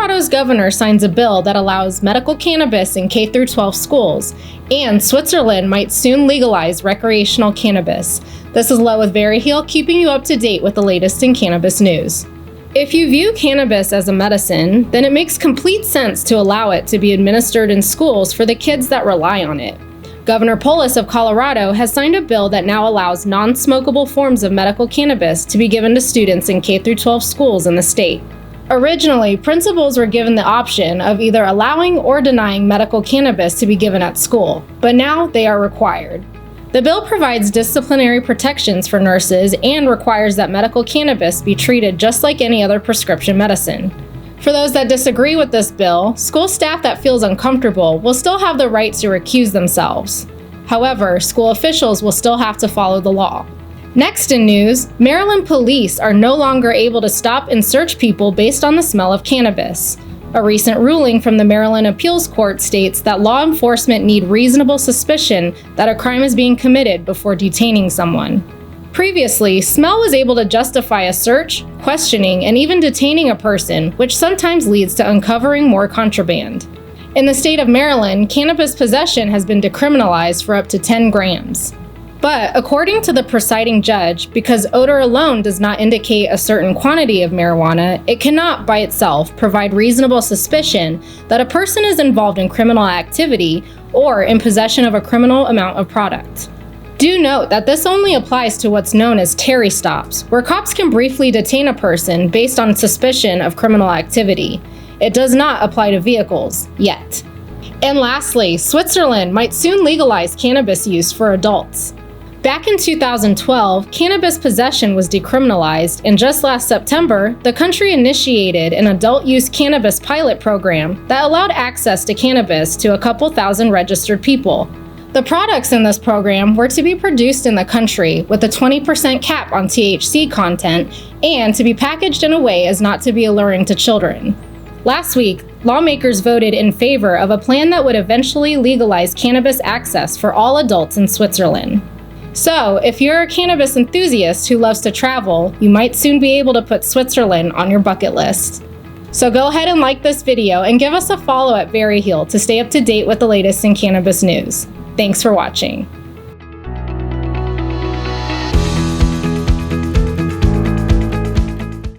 Colorado's governor signs a bill that allows medical cannabis in K-12 schools, and Switzerland might soon legalize recreational cannabis. This is Lo with Veriheal, keeping you up to date with the latest in cannabis news. If you view cannabis as a medicine, then it makes complete sense to allow it to be administered in schools for the kids that rely on it. Governor Polis of Colorado has signed a bill that now allows non-smokable forms of medical cannabis to be given to students in K-12 schools in the state. Originally, principals were given the option of either allowing or denying medical cannabis to be given at school, but now they are required. The bill provides disciplinary protections for nurses and requires that medical cannabis be treated just like any other prescription medicine. For those that disagree with this bill, school staff that feels uncomfortable will still have the right to recuse themselves. However, school officials will still have to follow the law. Next in news, Maryland police are no longer able to stop and search people based on the smell of cannabis. A recent ruling from the Maryland Appeals Court states that law enforcement need reasonable suspicion that a crime is being committed before detaining someone. Previously, smell was able to justify a search, questioning, and even detaining a person, which sometimes leads to uncovering more contraband. In the state of Maryland, cannabis possession has been decriminalized for up to 10 grams. But according to the presiding judge, because odor alone does not indicate a certain quantity of marijuana, it cannot by itself provide reasonable suspicion that a person is involved in criminal activity or in possession of a criminal amount of product. Do note that this only applies to what's known as Terry stops, where cops can briefly detain a person based on suspicion of criminal activity. It does not apply to vehicles, yet. And lastly, Switzerland might soon legalize cannabis use for adults. Back in 2012, cannabis possession was decriminalized, and just last September, the country initiated an adult-use cannabis pilot program that allowed access to cannabis to a couple thousand registered people. The products in this program were to be produced in the country with a 20% cap on THC content and to be packaged in a way as not to be alluring to children. Last week, lawmakers voted in favor of a plan that would eventually legalize cannabis access for all adults in Switzerland. So, if you're a cannabis enthusiast who loves to travel, you might soon be able to put Switzerland on your bucket list. So go ahead and like this video and give us a follow at Veriheal to stay up to date with the latest in cannabis news. Thanks for watching.